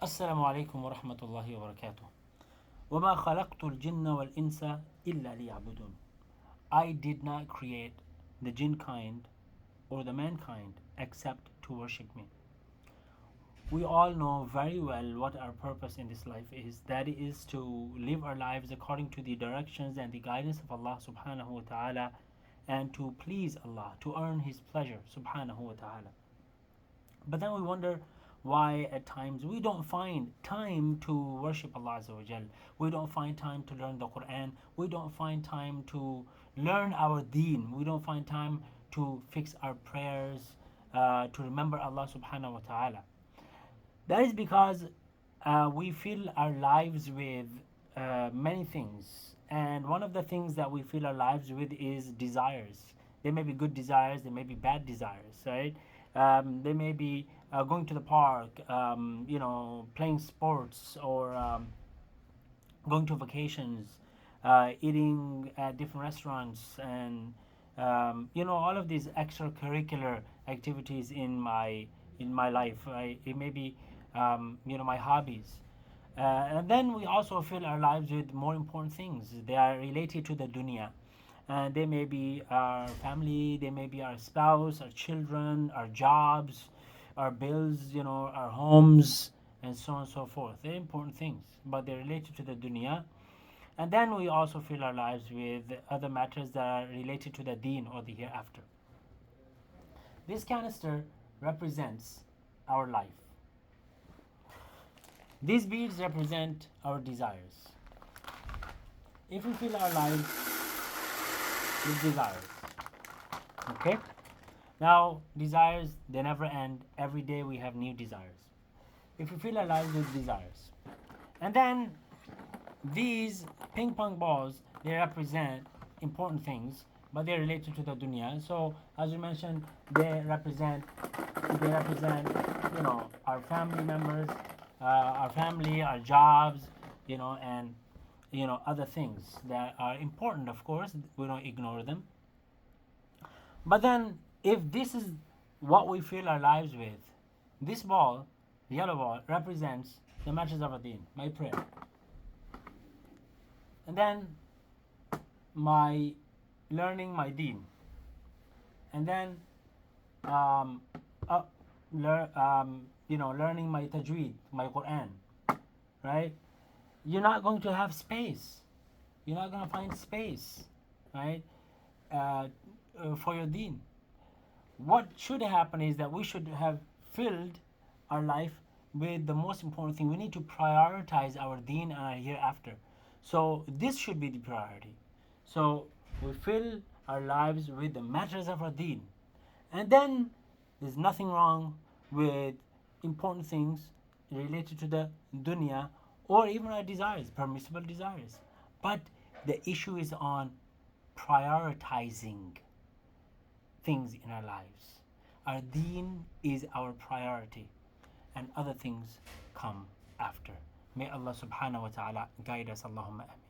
السلام عليكم ورحمة الله وبركاته. وما خلقت الجن والإنس إلا ليعبدون. I did not create the jinn kind or the mankind except to worship me. We all know very well what our purpose in this life is. That is to live our lives according to the directions and the guidance of Allah subhanahu wa ta'ala, and to please Allah, to earn His pleasure subhanahu wa ta'ala. But then we wonder why at times we don't find time to worship Allah Azza wa Jal. We don't find time to learn the Quran. We don't find time to learn our Deen. We don't find time to fix our prayers, to remember Allah subhanahu wa ta'ala. That is because we fill our lives with many things. And one of the things that we fill our lives with is desires. They may be good desires, they may be bad desires, right? They may be going to the park, playing sports, or going to vacations, eating at different restaurants, and all of these extracurricular activities in my life. It may be my hobbies. And then we also fill our lives with more important things. They are related to the dunya. And they may be our family, they may be our spouse, our children, our jobs, our bills, our homes, and so on and so forth. They're important things, but they're related to the dunya. And then we also fill our lives with other matters that are related to the deen or the hereafter. This canister represents our life. These beads represent our desires. If we fill our lives with desires, okay? Now, desires, they never end. Every day we have new desires. If we fill our lives with desires, and then these ping pong balls, they represent important things, but they're related to the dunya. So, as you mentioned, they represent our family members, our family, our jobs, and other things that are important. Of course, we don't ignore them. But then, if this is what we fill our lives with, this ball, the yellow ball, represents the matters of a deen, my prayer. And then my learning my deen. And then learning my tajweed, my Quran, right? You're not going to have space. You're not going to find space, right, for your deen. What should happen is that we should have filled our life with the most important thing. We need to prioritize our deen and our hereafter. So this should be the priority. So we fill our lives with the matters of our deen. And then there's nothing wrong with important things related to the dunya or even our desires, permissible desires. But the issue is on prioritizing things in our lives. Our deen is our priority, and other things come after. May Allah subhanahu wa ta'ala guide us. Allahumma amin.